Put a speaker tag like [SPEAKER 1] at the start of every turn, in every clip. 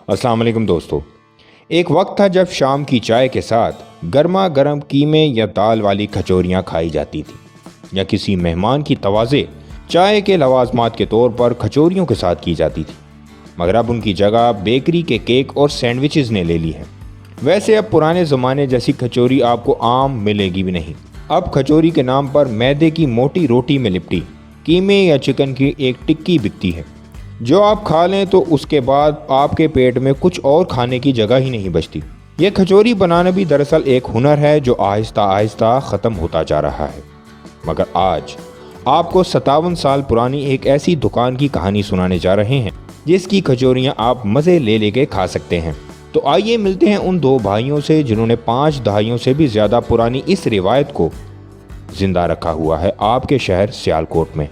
[SPEAKER 1] अस्सलाम वालेकुम दोस्तों। एक वक्त था जब शाम की चाय के साथ गर्मा गर्म कीमे या दाल वाली कचौरियाँ खाई जाती थी, या किसी मेहमान की तवाज़े चाय के लवाजमात के तौर पर कचौरियों के साथ की जाती थी। मगर अब उनकी जगह बेकरी के केक और सैंडविचेस ने ले ली है। वैसे अब पुराने ज़माने जैसी कचौरी आपको आम मिलेगी भी नहीं। अब कचौरी के नाम पर मैदे की मोटी रोटी में लिपटी कीमे या चिकन की एक टिक्की बिकती है, जो आप खा लें तो उसके बाद आपके पेट में कुछ और खाने की जगह ही नहीं बचती। यह कचौरी बनाना भी दरअसल एक हुनर है जो आहिस्ता आहिस्ता ख़त्म होता जा रहा है। मगर आज आपको 57 साल पुरानी एक ऐसी दुकान की कहानी सुनाने जा रहे हैं जिसकी कचौरियाँ आप मज़े ले लेके खा सकते हैं। तो आइए मिलते हैं उन दो भाइयों से जिन्होंने 5 दहाइयों से भी ज़्यादा पुरानी इस रिवायत को ज़िंदा रखा हुआ है आपके शहर सियालकोट में।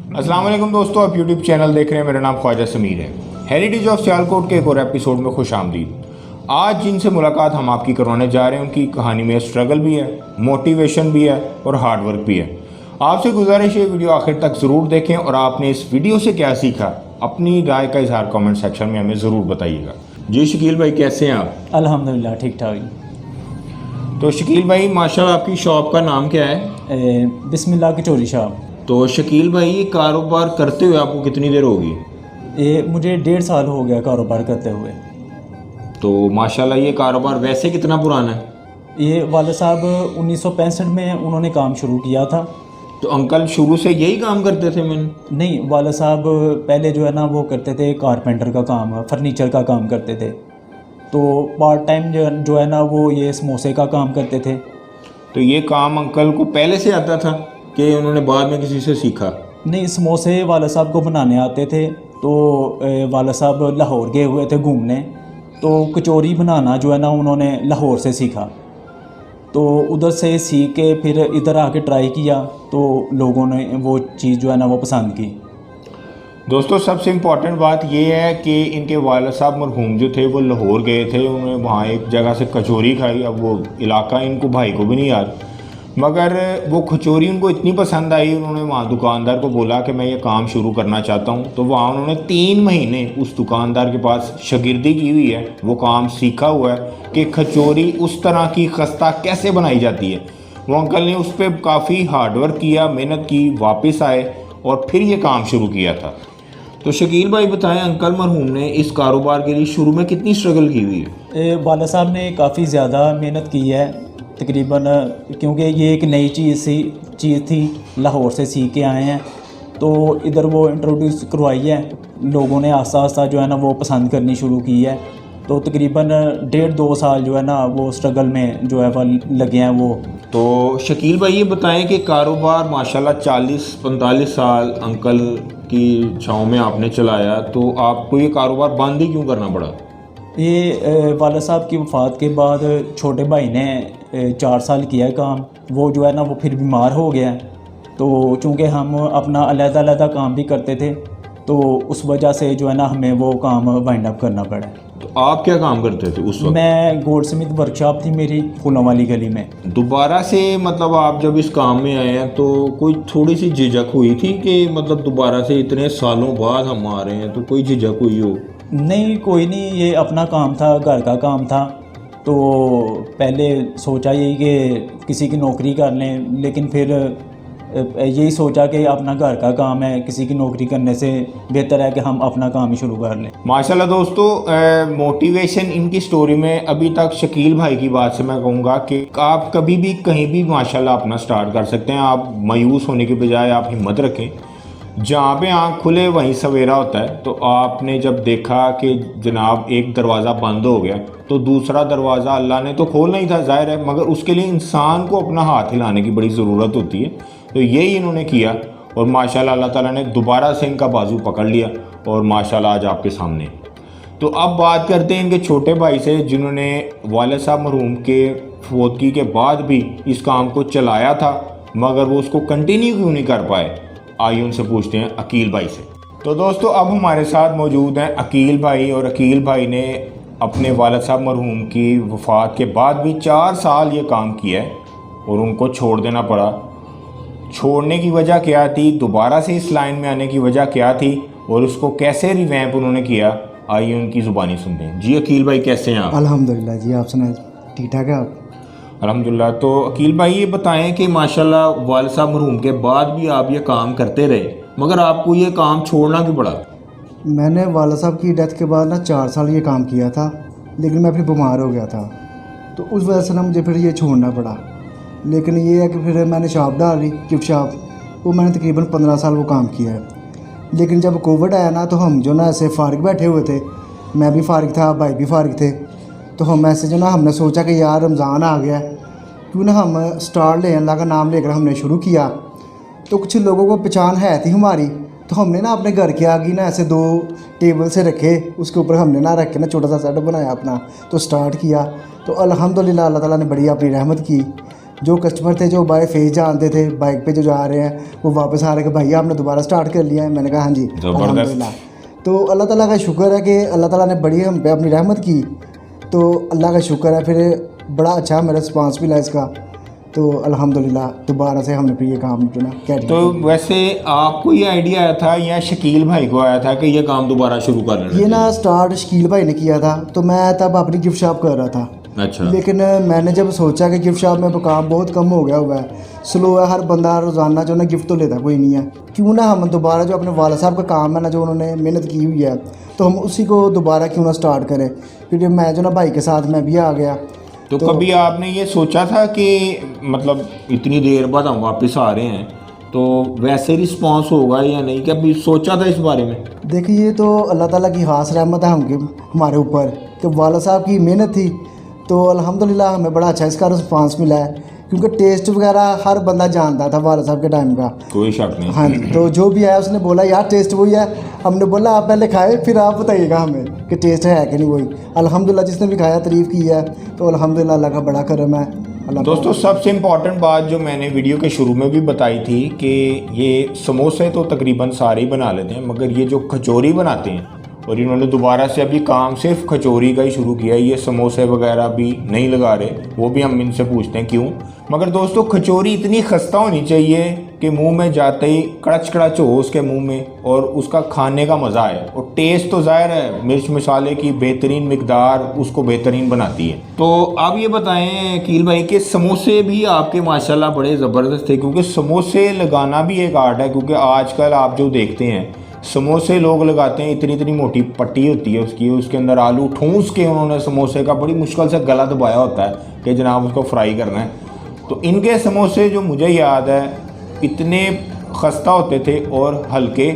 [SPEAKER 1] अस्सलाम वालेकुम दोस्तों, आप यूट्यूब चैनल देख रहे हैं। मेरा नाम ख्वाजा समीर है। हेरिटेज ऑफ सियालकोट के एक और एपिसोड में खुश आमदीद। आज जिनसे मुलाकात हम आपकी करवाने जा रहे हैं उनकी कहानी में स्ट्रगल भी है, मोटिवेशन भी है और हार्ड वर्क भी है। आपसे गुजारिश है वीडियो आखिर तक ज़रूर देखें और आपने इस वीडियो से क्या सीखा अपनी राय का इजहार कमेंट सेक्शन में हमें ज़रूर बताइएगा। जी शकील भाई, कैसे हैं आप?
[SPEAKER 2] अल्हम्दुलिल्लाह ठीक ठाक।
[SPEAKER 1] तो शकील भाई माशाल्लाह, आपकी शॉप का नाम क्या है?
[SPEAKER 2] बिस्मिल्लाह कचौरी शॉप।
[SPEAKER 1] तो शकील भाई, ये कारोबार करते हुए आपको कितनी देर होगी?
[SPEAKER 2] ये मुझे 1.5 साल हो गया कारोबार करते हुए।
[SPEAKER 1] तो माशाल्लाह, ये कारोबार वैसे कितना पुराना है?
[SPEAKER 2] ये वाले साहब 1965 में उन्होंने काम शुरू किया था।
[SPEAKER 1] तो अंकल शुरू से यही काम करते थे? मैंने
[SPEAKER 2] नहीं, वाले साहब पहले जो है ना वो करते थे कारपेंटर का काम, फर्नीचर का काम करते थे। तो पार्ट टाइम जो है ना वो ये समोसे का काम करते थे।
[SPEAKER 1] तो ये काम अंकल को पहले से आता था कि उन्होंने बाद में किसी से सीखा?
[SPEAKER 2] नहीं, समोसे वाले साहब को बनाने आते थे। तो वाले साहब लाहौर गए हुए थे घूमने, तो कचौरी बनाना जो है ना उन्होंने लाहौर से सीखा। तो उधर से सीख के फिर इधर आके ट्राई किया, तो लोगों ने वो चीज़ जो है ना वो पसंद की।
[SPEAKER 1] दोस्तों, सबसे इम्पॉर्टेंट बात यह है कि इनके वालिद साहब मरहूम जो थे वो लाहौर गए थे। उन्होंने वहाँ एक जगह से कचौरी खाई। अब वो इलाका इनको भाई को भी नहीं याद, मगर वो कचौरी उनको इतनी पसंद आई, उन्होंने वहाँ दुकानदार को बोला कि मैं ये काम शुरू करना चाहता हूँ। तो वहाँ उन्होंने 3 महीने उस दुकानदार के पास शागिर्दी की हुई है, वो काम सीखा हुआ है कि कचौरी उस तरह की खस्ता कैसे बनाई जाती है। वो अंकल ने उस पर काफ़ी हार्डवर्क किया, मेहनत की, वापस आए और फिर ये काम शुरू किया था। तो शकील भाई बताएं, अंकल मरहूम ने इस कारोबार के लिए शुरू में कितनी स्ट्रगल की हुई है?
[SPEAKER 2] वाला साहब ने काफ़ी ज़्यादा मेहनत की है तकरीबन, क्योंकि ये एक नई चीज़ थी, लाहौर से सीख के आए हैं। तो इधर वो इंट्रोड्यूस करवाई है, लोगों ने आस्ता आस्ता जो है ना वो पसंद करनी शुरू की है। तो तकरीबन 1.5-2 साल जो है ना वो स्ट्रगल में जो है वो लगे हैं वो।
[SPEAKER 1] तो शकील भाई ये बताएं कि कारोबार माशाल्लाह 40-45 साल अंकल की छाँव में आपने चलाया, तो आपको ये कारोबार बंद ही क्यों करना पड़ा?
[SPEAKER 2] ये वाला साहब की वफ़ात के बाद छोटे भाई ने 4 साल किया काम। वो जो है ना वो फिर बीमार हो गया। तो चूँकि हम अपना अलग-अलग काम भी करते थे, तो उस वजह से जो है ना हमें वो काम वाइंड अप करना पड़ा।
[SPEAKER 1] तो आप क्या काम करते थे उस वक्त?
[SPEAKER 2] मैं गोल्ड स्मिथ वर्कशॉप थी मेरी फूलों वाली गली में।
[SPEAKER 1] दोबारा से मतलब आप जब इस काम में आए हैं तो कोई थोड़ी सी झिझक हुई थी कि मतलब दोबारा से इतने सालों बाद हम आ रहे हैं, तो कोई झिझक हुई हो?
[SPEAKER 2] नहीं, कोई नहीं, ये अपना काम था, घर का काम था। तो पहले सोचा यही कि किसी की नौकरी कर लें, लेकिन फिर यही सोचा कि अपना घर का काम है, किसी की नौकरी करने से बेहतर है कि हम अपना काम ही शुरू कर लें।
[SPEAKER 1] माशाल्लाह दोस्तों, मोटिवेशन इनकी स्टोरी में अभी तक शकील भाई की बात से मैं कहूँगा कि आप कभी भी कहीं भी माशाल्लाह अपना स्टार्ट कर सकते हैं। आप मायूस होने के बजाय आप हिम्मत रखें। जहाँ पे आँख खुले वहीं सवेरा होता है। तो आपने जब देखा कि जनाब एक दरवाज़ा बंद हो गया, तो दूसरा दरवाज़ा अल्लाह ने तो खोलना ही था, जाहिर है, मगर उसके लिए इंसान को अपना हाथ हिलाने की बड़ी ज़रूरत होती है। तो यही इन्होंने किया और माशाल्लाह अल्लाह ताला ने दोबारा से इनका बाजू पकड़ लिया और माशाल्लाह आज आपके सामने। तो अब बात करते हैं इनके छोटे भाई से, जिन्होंने वालिद साहब मरहूम के फौतगी के बाद भी इस काम को चलाया था, मगर वो उसको कंटिन्यू क्यों नहीं कर पाए। आइए उनसे पूछते हैं, अकील भाई से। तो दोस्तों, अब हमारे साथ मौजूद हैं अकील भाई, और अकील भाई ने अपने वालिद साहब मरहूम की वफ़ात के बाद भी 4 साल ये काम किया है और उनको छोड़ देना पड़ा। छोड़ने की वजह क्या थी, दोबारा से इस लाइन में आने की वजह क्या थी, और उसको कैसे रिवैम्प उन्होंने किया, आइए उनकी ज़ुबानी सुनते हैं। जी अकील भाई, कैसे हैं आप?
[SPEAKER 3] अल्हम्दुलिल्लाह जी, आप सुनाए, ठीक ठाक है आप?
[SPEAKER 1] अल्हम्दुलिल्लाह। तो अकील भाई ये बताएं कि माशाल्लाह वालिद साहब मरहूम के बाद भी आप ये काम करते रहे, मगर आपको ये काम छोड़ना क्यों पड़ा?
[SPEAKER 3] मैंने वाला साहब की डेथ के बाद ना 4 साल ये काम किया था, लेकिन मैं फिर बीमार हो गया था, तो उस वजह से ना मुझे फिर ये छोड़ना पड़ा। लेकिन ये है कि फिर मैंने शॉप डाल ली, गिफ्ट शॉप, वो मैंने तकरीबन 15 साल वो काम किया है। लेकिन जब कोविड आया ना, तो हम जो ना ऐसे फारिग बैठे हुए थे, मैं भी फारिग था, भाई भी फारिग थे, तो हम ऐसे जो ना हमने सोचा कि यार रमज़ान आ गया, क्यों ना हम स्टार ले अल्लाह का नाम लेकर हमने शुरू किया। तो कुछ लोगों को पहचान है थी हमारी, तो हमने ना अपने घर के आगे ना ऐसे 2 टेबल से रखे, उसके ऊपर हमने ना रख के ना छोटा सा सेटअप बनाया अपना, तो स्टार्ट किया। तो अल्हम्दुलिल्लाह अल्लाह ताला ने बड़ी अपनी रहमत की। जो कस्टमर थे जो बाय फेस जानते थे, बाइक पे जो जा रहे हैं, वो वापस आ रहे कि भाई आपने दोबारा स्टार्ट कर लिया है। मैंने कहा हाँ जी अल्हम्दुलिल्लाह। तो अल्लाह ताला का शुक्र है कि अल्लाह ताला ने बड़ी हम पे अपनी रहमत की, तो अल्लाह का शुक्र है। फिर बड़ा अच्छा मेरा रिस्पांस मिला इसका, तो अल्हम्दुलिल्लाह दोबारा से हमने फिर ये काम जो ना कैरी
[SPEAKER 1] तो वैसे आपको ये आइडिया आया था या शकील भाई को आया था कि ये काम दोबारा शुरू कर लेना?
[SPEAKER 3] ये ना स्टार्ट शकील भाई ने किया था, तो मैं तब अपनी गिफ्ट शॉप कर रहा था।
[SPEAKER 1] अच्छा।
[SPEAKER 3] लेकिन मैंने जब सोचा कि गिफ्ट शॉप में काम बहुत कम हो गया हुआ है, स्लो है, हर बंदा रोज़ाना जो ना गिफ्ट तो लेता कोई नहीं है, क्यों ना हम दोबारा जो अपने वाला साहब का काम है ना, जो उन्होंने मेहनत की हुई है, तो हम उसी को दोबारा क्यों ना स्टार्ट करें। फिर मैं जो ना भाई के साथ मैं भी आ गया।
[SPEAKER 1] तो कभी आपने ये सोचा था कि मतलब इतनी देर बाद हम वापस आ रहे हैं तो वैसे रिस्पांस होगा या नहीं, कभी सोचा था इस बारे में?
[SPEAKER 3] देखिए, ये तो अल्लाह ताला की खास रहमत है हमारे ऊपर, कि वाला साहब की मेहनत थी, तो अल्हम्दुलिल्लाह हमें बड़ा अच्छा इसका रिस्पांस मिला है। क्योंकि टेस्ट वगैरह हर बंदा जानता था वाला साहब के टाइम का,
[SPEAKER 1] कोई शक नहीं।
[SPEAKER 3] हाँ जी। तो जो भी आया उसने बोला यार टेस्ट वही है। हमने बोला आप पहले खाए फिर आप बताइएगा हमें कि टेस्ट है कि नहीं वही। अल्हम्दुलिल्लाह जिसने भी खाया तारीफ़ की है, तो अल्हम्दुलिल्लाह अल्लाह का बड़ा करम है।
[SPEAKER 1] दोस्तों, सबसे इम्पॉर्टेंट बात जो मैंने वीडियो के शुरू में भी बताई थी कि ये समोसे तो तकरीबन सारे ही बना लेते हैं, मगर ये जो कचौरी बनाते हैं, और इन्होंने दोबारा से अभी काम सिर्फ कचौरी का ही शुरू किया, ये समोसे वगैरह भी नहीं लगा रहे, वो भी हम इनसे पूछते हैं क्यों। मगर दोस्तों, कचौरी इतनी खस्ता होनी चाहिए कि मुंह में जाते ही कड़च कड़च हो उसके मुंह में, और उसका खाने का मज़ा है, और टेस्ट तो ज़ाहिर है मिर्च मसाले की बेहतरीन मिकदार उसको बेहतरीन बनाती है। तो आप ये बताएं अकील भाई कि समोसे भी आपके माशाल्लाह बड़े ज़बरदस्त थे, क्योंकि समोसे लगाना भी एक आर्ट है, क्योंकि आजकल आप जो देखते हैं समोसे लोग लगाते हैं, इतनी इतनी मोटी पट्टी होती है उसकी, उसके अंदर आलू ठूंस के उन्होंने समोसे का बड़ी मुश्किल से गला दबाया होता है कि जनाब उसको फ्राई करना है। तो इनके समोसे जो मुझे याद है इतने खस्ता होते थे और हल्के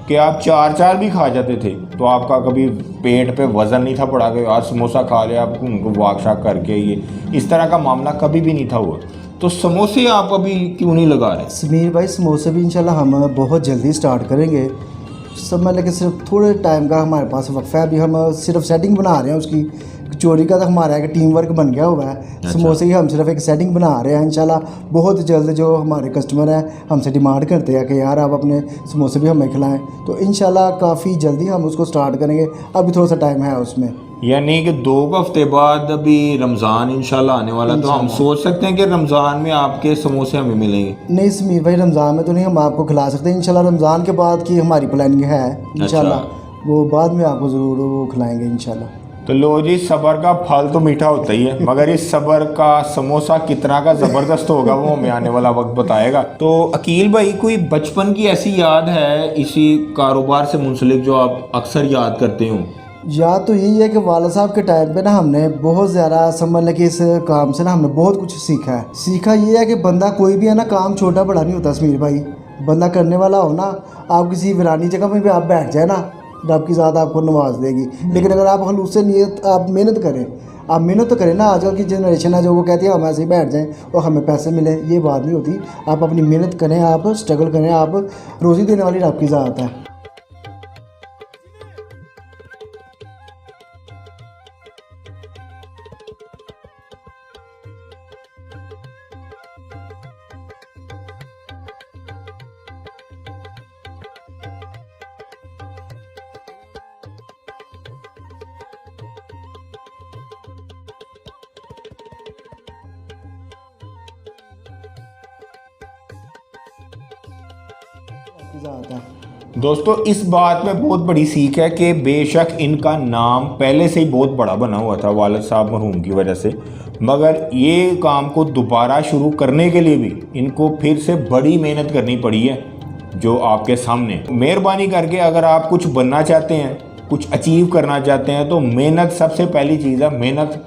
[SPEAKER 1] कि आप 4 भी खा जाते थे, तो आपका कभी पेट पे वज़न नहीं था पड़ा कि आज समोसा खा लिया, आप उनको वाक शाक करके, ये इस तरह का मामला कभी भी नहीं था हुआ। तो समोसे आप अभी क्यों नहीं लगा रहे?
[SPEAKER 3] समीर भाई, समोसे भी इंशाल्लाह हम बहुत जल्दी स्टार्ट करेंगे। समय लेकिन सिर्फ थोड़े टाइम का हमारे पास वक्फा है। अभी हम सिर्फ सेटिंग बना रहे हैं उसकी। कचौरी का तो हमारा एक टीम वर्क बन गया हुआ है।
[SPEAKER 1] अच्छा।
[SPEAKER 3] समोसे की हम सिर्फ एक सेटिंग बना रहे हैं। इंशाल्लाह बहुत जल्द जो हमारे कस्टमर हैं हमसे डिमांड करते हैं कि यार आप अपने समोसे भी हमें खिलाएं, तो इंशाल्लाह काफ़ी जल्दी हम उसको स्टार्ट करेंगे। अभी थोड़ा सा टाइम है उसमें।
[SPEAKER 1] यानी कि 2 हफ्ते बाद अभी रमज़ान इंशाल्लाह आने वाला, तो हम सोच सकते हैं कि रमज़ान में आपके समोसे हमें मिलेंगे?
[SPEAKER 3] नहीं समीर भाई, रमज़ान में तो नहीं हम आपको खिला सकते। इंशाल्लाह रमज़ान के बाद की हमारी प्लानिंग है, इंशाल्लाह वो बाद में आपको ज़रूर वो खिलाएंगे इंशाल्लाह।
[SPEAKER 1] तो लो जी, सब्र का फल तो मीठा होता ही है, मगर इस सब्र का समोसा कितना का ज़बरदस्त होगा वो हमें आने वाला वक्त बताएगा। तो अकील भाई, कोई बचपन की ऐसी याद है इसी कारोबार से मुंसलिक जो आप अक्सर याद करते हो?
[SPEAKER 3] याद तो यही है कि वाला साहब के टाइम पे ना हमने बहुत ज़्यादा समझ लें कि इस काम से ना हमने बहुत कुछ सीखा है। सीखा ये है कि बंदा कोई भी है ना, काम छोटा बड़ा नहीं होता समीर भाई। बंदा करने वाला हो ना, आप किसी वीरानी जगह में भी आप बैठ जाए ना, रब की ज़ात आपको नवाज देगी। लेकिन अगर आप खलूस से नीयत आप मेहनत करें, आप मेहनत तो करें ना। आजकल की जनरेशन है जो वो कहती है हम ऐसे ही बैठ जाएं और हमें पैसे मिले, ये बात नहीं होती। आप अपनी मेहनत करें, आप स्ट्रगल करें, आप रोज़ी देने वाली रब की ज़ात है। की ज़ात है।
[SPEAKER 1] दोस्तों इस बात में बहुत बड़ी सीख है कि बेशक इनका नाम पहले से ही बहुत बड़ा बना हुआ था वालिद साहब मरहूम की वजह से, मगर ये काम को दोबारा शुरू करने के लिए भी इनको फिर से बड़ी मेहनत करनी पड़ी है जो आपके सामने है। मेहरबानी करके अगर आप कुछ बनना चाहते हैं, कुछ अचीव करना चाहते हैं, तो मेहनत सबसे पहली चीज़ है, मेहनत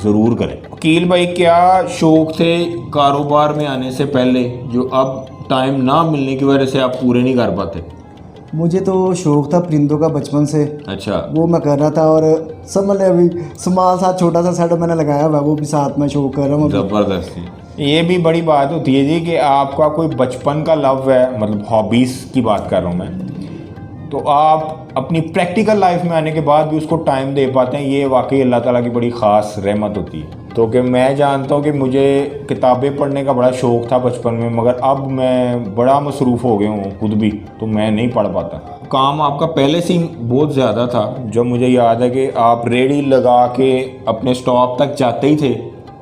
[SPEAKER 1] ज़रूर करें। वकील भाई, क्या शौक़ थे कारोबार में आने से पहले जो अब टाइम ना मिलने की वजह से आप पूरे नहीं कर पाते?
[SPEAKER 3] मुझे तो शौक़ था परिंदों का बचपन से।
[SPEAKER 1] अच्छा।
[SPEAKER 3] वो मैं कर रहा था, और समझ ले अभी स्मॉल सा छोटा सा सेटअप मैंने लगाया हुआ है, वो भी साथ में शौक़ कर रहा हूँ।
[SPEAKER 1] ज़बरदस्त। ये भी बड़ी बात होती है जी कि आपका कोई बचपन का लव है, मतलब हॉबीज़ की बात कर रहा हूँ मैं, तो आप अपनी प्रैक्टिकल लाइफ में आने के बाद भी उसको टाइम दे पाते हैं। ये वाकई अल्लाह ताला की बड़ी ख़ास रहमत होती है। तो कि मैं जानता हूँ कि मुझे किताबें पढ़ने का बड़ा शौक़ था बचपन में, मगर अब मैं बड़ा मसरूफ़ हो गया हूँ खुद भी, तो मैं नहीं पढ़ पाता। काम आपका पहले से ही बहुत ज़्यादा था, जब मुझे याद है कि आप रेडी लगा के अपने स्टॉप तक जाते ही थे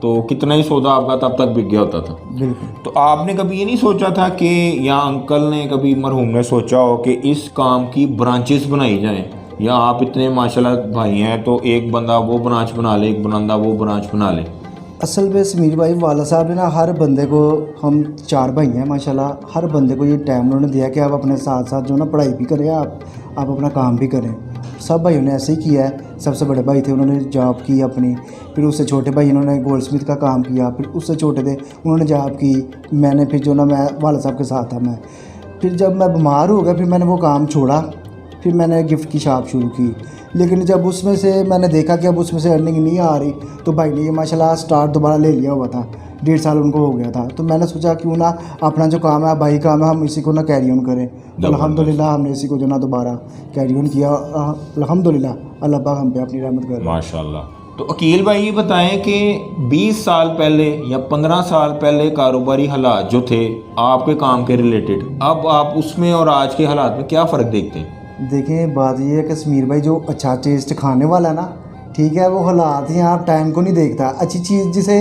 [SPEAKER 1] तो कितना ही सौदा आपका तब तक बिक गया होता था।
[SPEAKER 3] बिल्कुल।
[SPEAKER 1] तो आपने कभी ये नहीं सोचा था कि, या अंकल ने कभी मरहूम ने सोचा हो कि इस काम की ब्रांचेस बनाई जाएं, या आप इतने माशाल्लाह भाई हैं तो एक बंदा वो ब्रांच बना ले, एक बंदा वो ब्रांच बना ले?
[SPEAKER 3] असल में समीर भाई, वाला साहब ने ना हर बंदे को, हम 4 भाई हैं माशाल्लाह, हर बंदे को ये टाइम उन्होंने दिया कि आप अपने साथ साथ जो ना पढ़ाई भी करें, आप अपना काम भी करें। सब भाइयों ने ऐसे ही किया है। सबसे बड़े भाई थे, उन्होंने जॉब की अपनी, फिर उससे छोटे भाई उन्होंने गोल्ड स्मिथ का काम किया, फिर उससे छोटे थे उन्होंने जॉब की, मैंने फिर जो ना मैं वाला साहब के साथ था मैं। फिर जब मैं बीमार हो गया, फिर मैंने वो काम छोड़ा, फिर मैंने गिफ्ट की शॉप शुरू की। लेकिन जब उसमें से मैंने देखा कि अब उसमें से अर्निंग नहीं आ रही, तो भाई ने ये माशाल्लाह स्टार्ट दोबारा ले लिया हुआ था, 1.5 साल उनको हो गया था। तो मैंने सोचा क्यों ना अपना जो काम है, भाई काम है, हम इसी को ना कैरी ऑन करें। तो अल्हम्दुलिल्लाह हमने इसी को जो ना दोबारा कैरी ऑन किया। अल्हम्दुलिल्लाह अल्लाह पाक हम पे अपनी रहमत कर।
[SPEAKER 1] माशाल्लाह। तो अकील भाई ये बताएं कि 20 साल पहले या 15 साल पहले कारोबारी हालात जो थे आपके काम के रिलेटेड, अब आप उसमें और आज के हालात में क्या फ़र्क देखते हैं?
[SPEAKER 3] देखें, बात ये है कि समीर भाई, जो अच्छा टेस्ट खाने वाला है ना, ठीक है, वो हालात ही आप टाइम को नहीं देखता। अच्छी चीज़ जिसे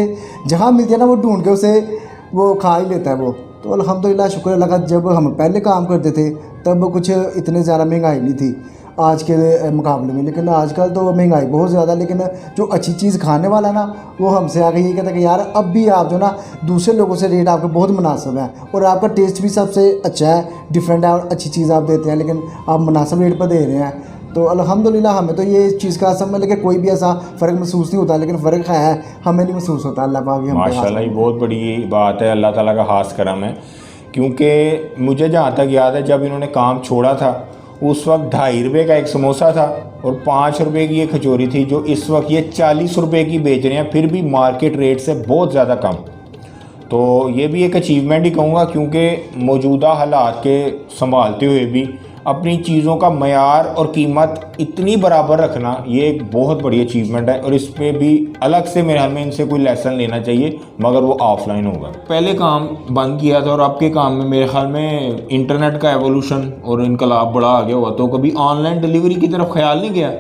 [SPEAKER 3] जहाँ मिलती है ना, वो ढूंढ के उसे वो खा ही लेता है वो। तो अल्हम्दुलिल्लाह शुक्र अल्लाह का, जब हम पहले काम करते थे तब कुछ इतने ज़्यादा महंगाई नहीं थी आज के मुकाबले में, लेकिन आजकल तो महंगाई बहुत ज़्यादा। लेकिन जो अच्छी चीज़ खाने वाला ना, वो हमसे आगे ये कहता है कि यार अब भी आप जो ना दूसरे लोगों से रेट आपके बहुत मुनासिब है, और आपका टेस्ट भी सबसे अच्छा है, डिफरेंट है, और अच्छी चीज़ आप देते हैं, लेकिन आप मुनासिब रेट पर दे रहे हैं। तो अल्हम्दुलिल्लाह हमें तो ये चीज़ का समझ लेके कोई भी ऐसा फ़र्क महसूस नहीं होता, लेकिन फ़र्क है, हमें नहीं महसूस होता। अल्लाह पाक ही हम पे
[SPEAKER 1] माशाल्लाह, ये बहुत बड़ी बात है, अल्लाह ताला का खास करम है। क्योंकि मुझे जहाँ तक याद है, जब इन्होंने काम छोड़ा था उस वक्त 2.5 रुपये का एक समोसा था और 5 रुपये की ये कचौरी थी, जो इस वक्त ये 40 रुपये की बेच रहे हैं, फिर भी मार्केट रेट से बहुत ज़्यादा कम। तो ये भी एक अचीवमेंट ही कहूँगा, क्योंकि मौजूदा हालात के संभालते हुए भी अपनी चीज़ों का मयार और कीमत इतनी बराबर रखना, ये एक बहुत बड़ी अचीवमेंट है। और इस पर भी अलग से मेरे ख्याल में इनसे कोई लेसन लेना चाहिए, मगर वो ऑफलाइन होगा। पहले काम बंद किया था और आपके काम में मेरे ख्याल में इंटरनेट का एवोल्यूशन और इनकलाब बड़ा आ गया हुआ, तो कभी ऑनलाइन डिलीवरी की तरफ ख्याल नहीं गया?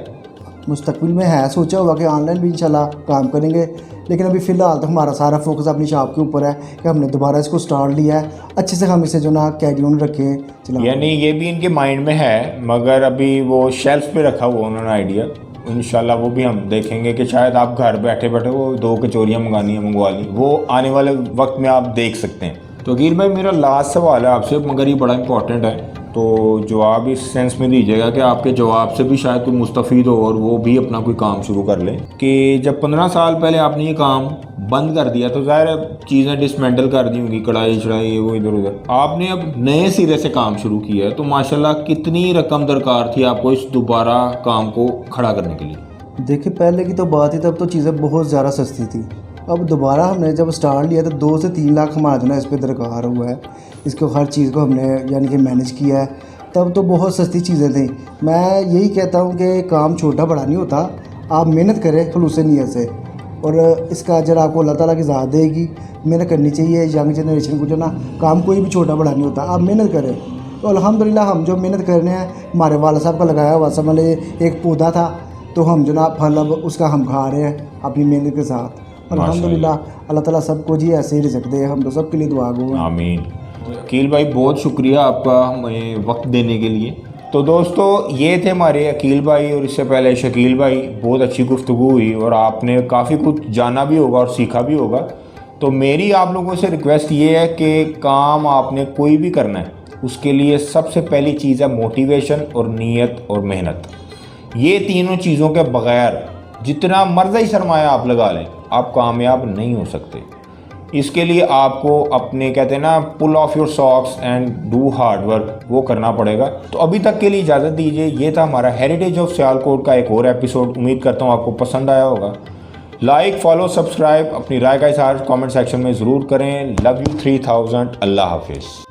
[SPEAKER 3] मुस्तकबिल में है, सोचा हुआ कि ऑनलाइन भी इंशाल्लाह काम करेंगे, लेकिन अभी फ़िलहाल तो हमारा सारा फोकस अपनी शॉप के ऊपर है कि हमने दोबारा इसको स्टार्ट लिया है, अच्छे से हम इसे जो ना कैरी ऑन रखें चला।
[SPEAKER 1] यानी ये भी इनके माइंड में है, मगर अभी वो शेल्फ पे रखा हुआ उन्होंने आइडिया। इंशाल्लाह वो भी हम देखेंगे कि शायद आप घर बैठे बैठे वो 2 कचौरियाँ मंगवा ली, वो आने वाले वक्त में आप देख सकते हैं। तो अकील भाई, मेरा लास्ट सवाल है आपसे, मगर ये बड़ा इंपॉर्टेंट है, तो जवाब इस सेंस में दीजिएगा कि आपके जवाब से भी शायद कोई मुस्तफ़ीद हो और वो भी अपना कोई काम शुरू कर ले। कि जब 15 साल पहले आपने ये काम बंद कर दिया तो ज़ाहिर है चीज़ें डिसमेंटल कर दी होंगी, कढ़ाई चढ़ाई वो इधर उधर, आपने अब नए सिरे से काम शुरू किया है, तो माशाल्लाह कितनी रकम दरकार थी आपको इस दोबारा काम को खड़ा करने के लिए?
[SPEAKER 3] देखिए, पहले की तो बात ही, तब तो चीज़ें बहुत ज़्यादा सस्ती थी। अब दोबारा हमने जब स्टार्ट लिया तो 2 से 3 लाख हमारा जो है इस पर दरकार हुआ है। इसको हर चीज़ को हमने यानी कि मैनेज किया है। तब तो बहुत सस्ती चीज़ें थी। मैं यही कहता हूँ कि काम छोटा बड़ा नहीं होता, आप मेहनत करें खुलूस नियत से, और इसका अजर आपको अल्लाह ताला की ज़ात देगी। मेहनत करनी चाहिए यंग जनरेशन को, जो ना काम कोई भी छोटा बड़ा नहीं होता, आप मेहनत करें। तो अल्हम्दुलिल्लाह हम जो मेहनत कर रहे हैं, हमारे वाला साहब का लगाया हुआ समझ ले एक पौधा था, तो हम जो ना फल अब उसका हम खा रहे हैं अपनी मेहनत के साथ। अल्हम्दुलिल्लाह अल्लाह ताला सबको जी ऐसे ही रिज़्क़ दे, हम तो सबके लिए दुआ गो हैं।
[SPEAKER 1] आमीन। अकील भाई बहुत शुक्रिया आपका हमें वक्त देने के लिए। तो दोस्तों ये थे हमारे अकील भाई और इससे पहले शकील भाई। बहुत अच्छी गुफ्तगू हुई और आपने काफ़ी कुछ जाना भी होगा और सीखा भी होगा। तो मेरी आप लोगों से रिक्वेस्ट ये है कि काम आपने कोई भी करना है उसके लिए सबसे पहली चीज़ है मोटिवेशन और नीयत और मेहनत। ये तीनों चीज़ों के बगैर जितना मर्जी सरमाया आप लगा लें आप कामयाब नहीं हो सकते। इसके लिए आपको अपने कहते हैं ना pull off your socks and do hard work वो करना पड़ेगा। तो अभी तक के लिए इजाज़त दीजिए। ये था हमारा हेरिटेज ऑफ सियालकोट का एक और एपिसोड। उम्मीद करता हूँ आपको पसंद आया होगा। लाइक फॉलो सब्सक्राइब अपनी राय का इज़हार कमेंट सेक्शन में ज़रूर करें। Love you 3000। अल्लाह हाफिज़।